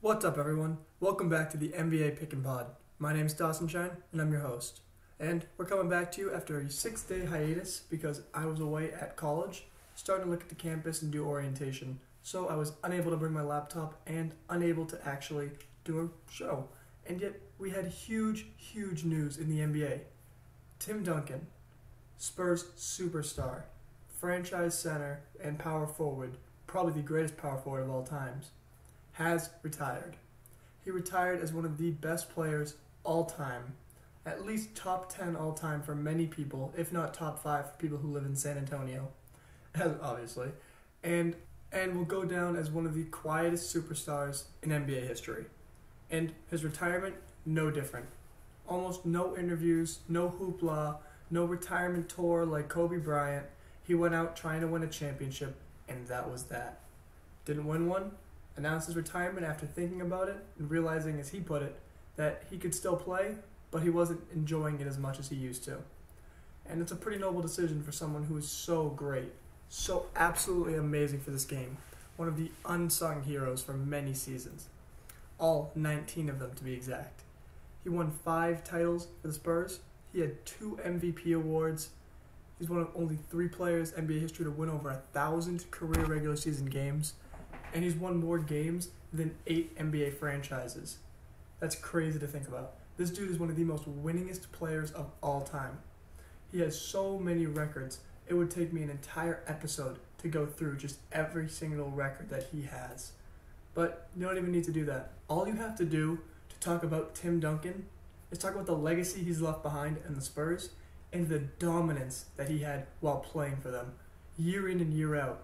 What's up, everyone? Welcome back to the NBA Pick and Pod. My name's Dawson Shine, and I'm your host. And we're coming back to you after a 6-day hiatus because I was away at college, starting to look at the campus and do orientation. So I was unable to bring my laptop and unable to actually do a show. And yet, we had huge news in the NBA. Tim Duncan, Spurs superstar, franchise center, and power forward, probably the greatest power forward of all times, has retired. He retired as one of the best players all time, at least top 10 all time for many people, if not top 5 for people who live in San Antonio, obviously, and will go down as one of the quietest superstars in NBA history. And his retirement, no different. Almost no interviews, no hoopla, no retirement tour like Kobe Bryant. He went out trying to win a championship, and that was that. Didn't win one, announced his retirement after thinking about it and realizing, as he put it, that he could still play, but he wasn't enjoying it as much as he used to. And it's a pretty noble decision for someone who is so great, so absolutely amazing for this game, one of the unsung heroes for many seasons. All 19 of them, to be exact. He won 5 titles for the Spurs. He had 2 MVP awards. He's one of only 3 players in NBA history to win over 1,000 career regular season games. And he's won more games than 8 NBA franchises. That's crazy to think about. This dude is one of the most winningest players of all time. He has so many records, it would take me an entire episode to go through just every single record that he has. But you don't even need to do that. All you have to do to talk about Tim Duncan is talk about the legacy he's left behind in the Spurs and the dominance that he had while playing for them, year in and year out.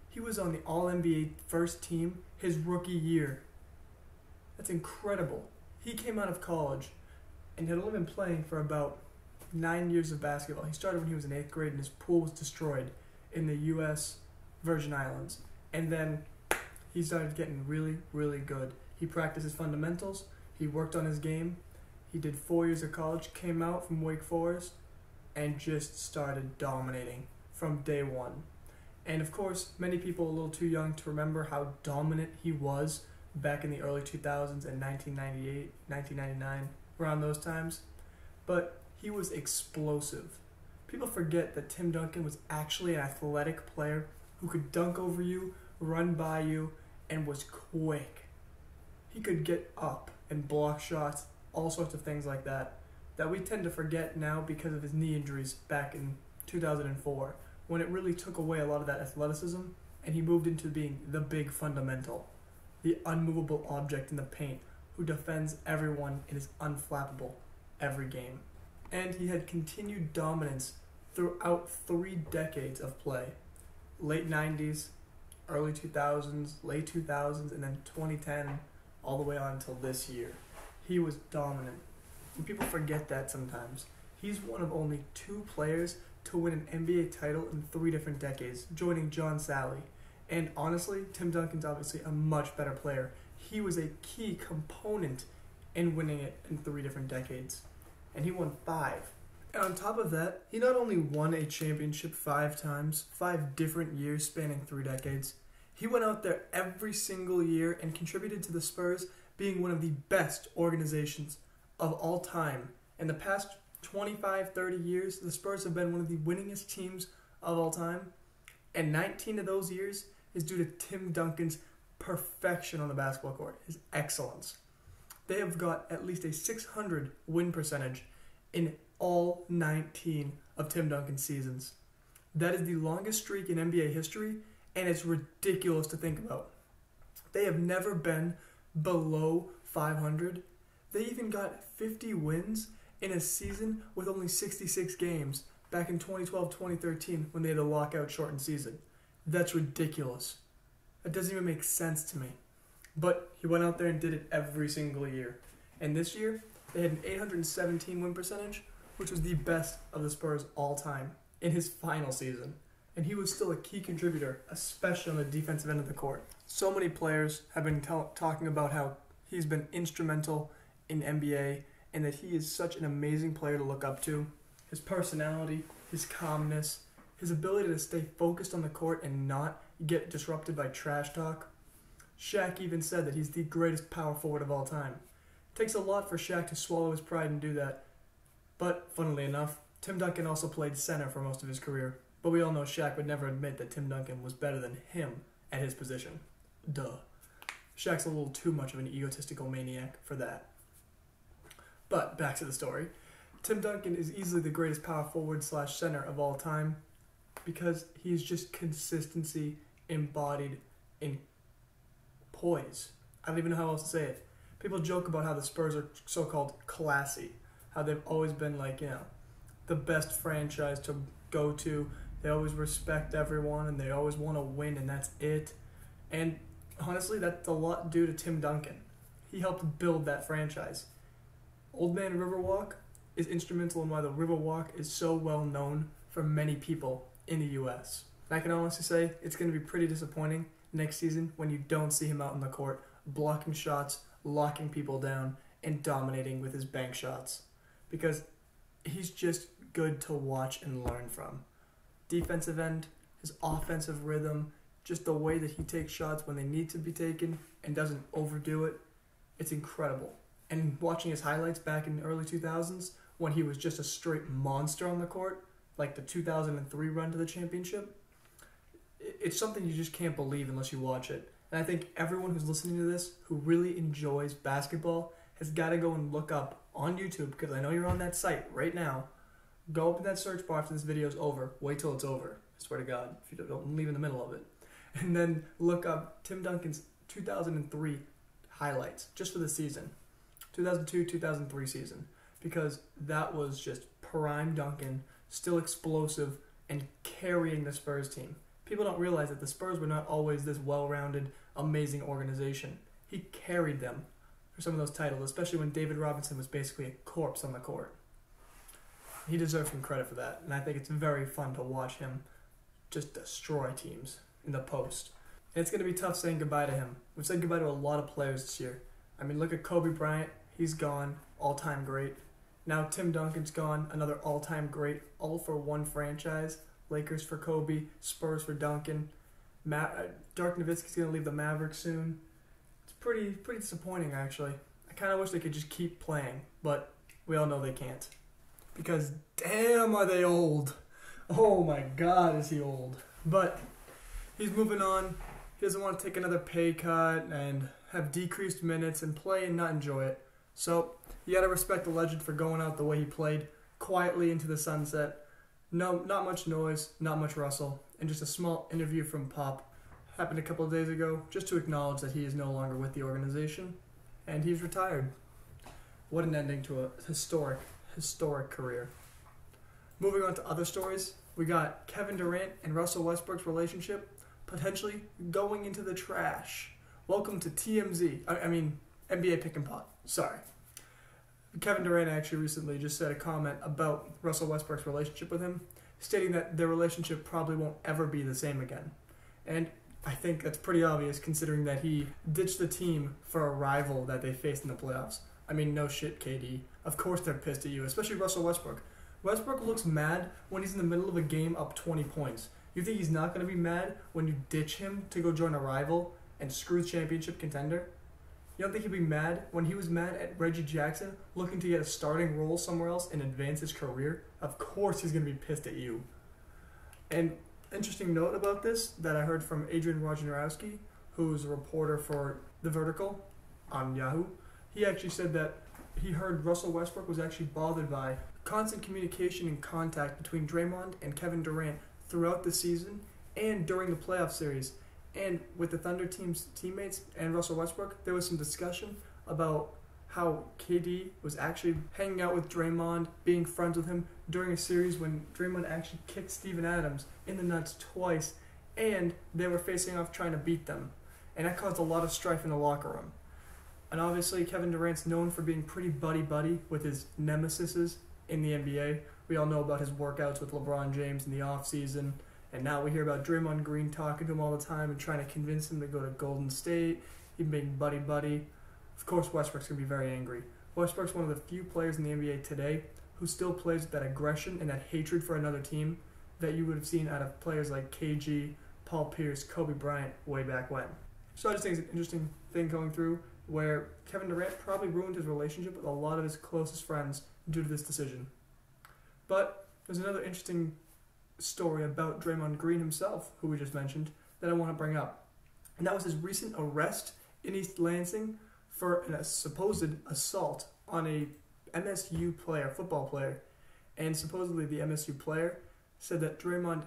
He was on the All-NBA first team his rookie year. That's incredible. He came out of college and had only been playing for about 9 years of basketball. He started when he was in 8th grade and his pool was destroyed in the U.S. Virgin Islands. And then he started getting really good. He practiced his fundamentals. He worked on his game. He did 4 years of college, came out from Wake Forest, and just started dominating from day one. And of course, many people a little too young to remember how dominant he was back in the early 2000s and 1998, 1999, around those times. But he was explosive. People forget that Tim Duncan was actually an athletic player who could dunk over you, run by you, and was quick. He could get up and block shots, all sorts of things like that we tend to forget now because of his knee injuries back in 2004. When it really took away a lot of that athleticism, and he moved into being the big fundamental, the unmovable object in the paint, who defends everyone and is unflappable every game. And he had continued dominance throughout 3 decades of play. Late 90s, early 2000s, late 2000s, and then 2010, all the way on until this year. He was dominant. And people forget that sometimes. He's one of only 2 players to win an NBA title in 3 different decades, joining John Salley. And honestly, Tim Duncan's obviously a much better player. He was a key component in winning it in 3 different decades. And he won 5. And on top of that, he not only won a championship 5 times, 5 different years spanning 3 decades, he went out there every single year and contributed to the Spurs being one of the best organizations of all time. In the past 25-30 years, the Spurs have been one of the winningest teams of all time, and 19 of those years is due to Tim Duncan's perfection on the basketball court, his excellence. They have got at least a 600 win percentage in all 19 of Tim Duncan's seasons. That is the longest streak in NBA history, and it's ridiculous to think about. They have never been below 500. They even got 50 wins in a season with only 66 games back in 2012-2013 when they had a lockout shortened season. That's ridiculous. That doesn't even make sense to me. But he went out there and did it every single year. And this year, they had an 817 win percentage, which was the best of the Spurs all time in his final season. And he was still a key contributor, especially on the defensive end of the court. So many players have been talking about how he's been instrumental in NBA and that he is such an amazing player to look up to. His personality, his calmness, his ability to stay focused on the court and not get disrupted by trash talk. Shaq even said that he's the greatest power forward of all time. It takes a lot for Shaq to swallow his pride and do that. But, funnily enough, Tim Duncan also played center for most of his career. But we all know Shaq would never admit that Tim Duncan was better than him at his position. Duh. Shaq's a little too much of an egotistical maniac for that. But, back to the story. Tim Duncan is easily the greatest power forward / center of all time because he's just consistency embodied in poise. I don't even know how else to say it. People joke about how the Spurs are so-called classy, how they've always been the best franchise to go to. They always respect everyone and they always want to win and that's it. And honestly, that's a lot due to Tim Duncan. He helped build that franchise. Old Man Riverwalk is instrumental in why the Riverwalk is so well known for many people in the U.S. And I can honestly say it's going to be pretty disappointing next season when you don't see him out on the court blocking shots, locking people down, and dominating with his bank shots. Because he's just good to watch and learn from. Defensive end, his offensive rhythm, just the way that he takes shots when they need to be taken and doesn't overdo it, it's incredible. And watching his highlights back in the early 2000s when he was just a straight monster on the court, like the 2003 run to the championship, it's something you just can't believe unless you watch it. And I think everyone who's listening to this who really enjoys basketball has got to go and look up on YouTube, because I know you're on that site right now. Go up in that search bar after this video is over. Wait till it's over. I swear to God, if you don't leave in the middle of it. And then look up Tim Duncan's 2003 highlights just for the season. 2002-2003 season. Because that was just prime Duncan, still explosive, and carrying the Spurs team. People don't realize that the Spurs were not always this well-rounded, amazing organization. He carried them for some of those titles, especially when David Robinson was basically a corpse on the court. He deserves some credit for that, and I think it's very fun to watch him just destroy teams in the post. And it's going to be tough saying goodbye to him. We've said goodbye to a lot of players this year. I mean, look at Kobe Bryant. He's gone. All-time great. Now Tim Duncan's gone. Another all-time great. All for one franchise. Lakers for Kobe. Spurs for Duncan. Dirk Nowitzki's going to leave the Mavericks soon. It's pretty disappointing, actually. I kind of wish they could just keep playing, but we all know they can't. Because damn are they old. Oh my God, is he old. But he's moving on. He doesn't want to take another pay cut and have decreased minutes and play and not enjoy it. So you got to respect the legend for going out the way he played, quietly into the sunset. No, not much noise, not much rustle, and just a small interview from Pop. Happened a couple of days ago, just to acknowledge that he is no longer with the organization, and he's retired. What an ending to a historic career. Moving on to other stories, we got Kevin Durant and Russell Westbrook's relationship potentially going into the trash. Welcome to TMZ. I mean, NBA Pick and Pot. Sorry. Kevin Durant actually recently just said a comment about Russell Westbrook's relationship with him, stating that their relationship probably won't ever be the same again. And I think that's pretty obvious considering that he ditched the team for a rival that they faced in the playoffs. I mean, no shit, KD. Of course they're pissed at you, especially Russell Westbrook. Westbrook looks mad when he's in the middle of a game up 20 points. You think he's not going to be mad when you ditch him to go join a rival and screw the championship contender? You don't think he'd be mad when he was mad at Reggie Jackson looking to get a starting role somewhere else and advance his career? Of course he's going to be pissed at you. And interesting note about this that I heard from Adrian Wojnarowski, who's a reporter for The Vertical on Yahoo. He actually said that he heard Russell Westbrook was actually bothered by constant communication and contact between Draymond and Kevin Durant throughout the season and during the playoff series. And with the Thunder team's teammates and Russell Westbrook, there was some discussion about how KD was actually hanging out with Draymond, being friends with him during a series when Draymond actually kicked Steven Adams in the nuts twice, and they were facing off trying to beat them. And that caused a lot of strife in the locker room. And obviously, Kevin Durant's known for being pretty buddy-buddy with his nemesises in the NBA. We all know about his workouts with LeBron James in the offseason. And now we hear about Draymond Green talking to him all the time and trying to convince him to go to Golden State, him being buddy-buddy. Of course, Westbrook's going to be very angry. Westbrook's one of the few players in the NBA today who still plays with that aggression and that hatred for another team that you would have seen out of players like KG, Paul Pierce, Kobe Bryant way back when. So I just think it's an interesting thing going through where Kevin Durant probably ruined his relationship with a lot of his closest friends due to this decision. But there's another interesting story about Draymond Green himself, who we just mentioned, that I want to bring up. And that was his recent arrest in East Lansing for a supposed assault on a MSU player, football player. And supposedly the MSU player said that Draymond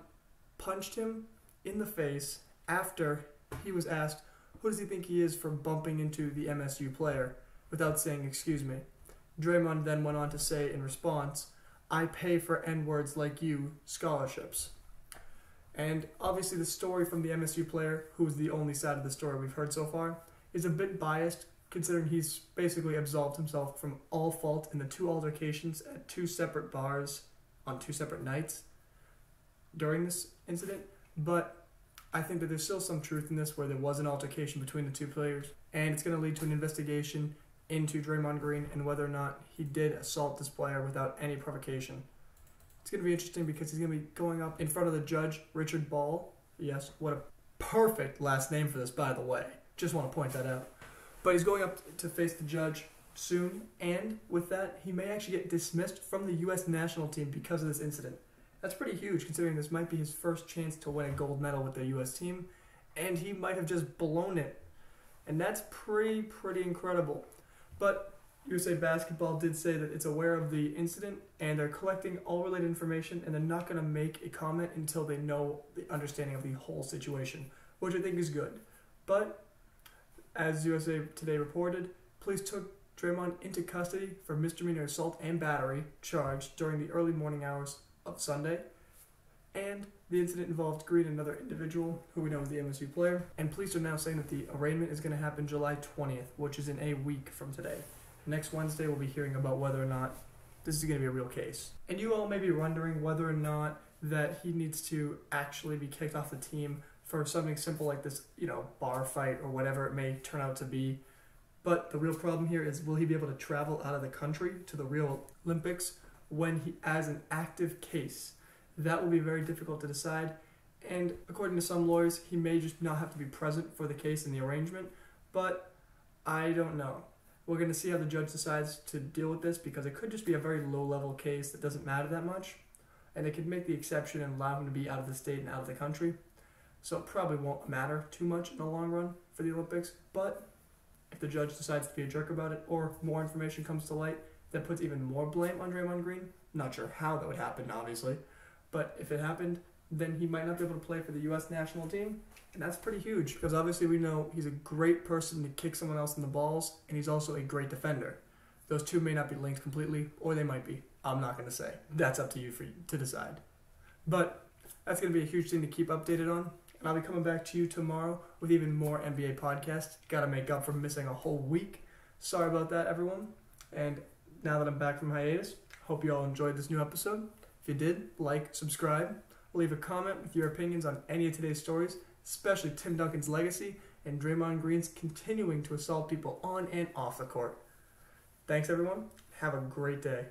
punched him in the face after he was asked, who does he think he is for bumping into the MSU player without saying, excuse me. Draymond then went on to say in response, I pay for N-words like you scholarships. And obviously the story from the MSU player, who's the only side of the story we've heard so far, is a bit biased considering he's basically absolved himself from all fault in the two altercations at two separate bars on two separate nights during this incident. But I think that there's still some truth in this where there was an altercation between the two players, and it's going to lead to an investigation into Draymond Green and whether or not he did assault this player without any provocation. It's going to be interesting because he's going to be going up in front of the judge, Richard Ball. Yes, what a perfect last name for this, by the way. Just want to point that out. But he's going up to face the judge soon, and with that, he may actually get dismissed from the U.S. national team because of this incident. That's pretty huge considering this might be his first chance to win a gold medal with the U.S. team, and he might have just blown it. And that's pretty incredible. But USA Basketball did say that it's aware of the incident and they're collecting all related information and they're not going to make a comment until they know the understanding of the whole situation, which I think is good. But as USA Today reported, police took Draymond into custody for misdemeanor assault and battery charge during the early morning hours of Sunday. And the incident involved Green and another individual who we know is the MSU player. And police are now saying that the arraignment is going to happen July 20th, which is in a week from today. Next Wednesday, we'll be hearing about whether or not this is going to be a real case. And you all may be wondering whether or not that he needs to actually be kicked off the team for something simple like this, bar fight or whatever it may turn out to be. But the real problem here is, will he be able to travel out of the country to the real Olympics when he has an active case? That will be very difficult to decide. And according to some lawyers, he may just not have to be present for the case and the arrangement. But I don't know. We're going to see how the judge decides to deal with this because it could just be a very low-level case that doesn't matter that much. And they could make the exception and allow him to be out of the state and out of the country. So it probably won't matter too much in the long run for the Olympics. But if the judge decides to be a jerk about it or more information comes to light that puts even more blame on Draymond Green, not sure how that would happen, obviously. But if it happened, then he might not be able to play for the U.S. national team. And that's pretty huge because obviously we know he's a great person to kick someone else in the balls, and he's also a great defender. Those two may not be linked completely, or they might be. I'm not going to say. That's up to you to decide. But that's going to be a huge thing to keep updated on. And I'll be coming back to you tomorrow with even more NBA podcasts. Got to make up for missing a whole week. Sorry about that, everyone. And now that I'm back from hiatus, hope you all enjoyed this new episode. If you did, like, subscribe, leave a comment with your opinions on any of today's stories, especially Tim Duncan's legacy and Draymond Green's continuing to assault people on and off the court. Thanks, everyone. Have a great day.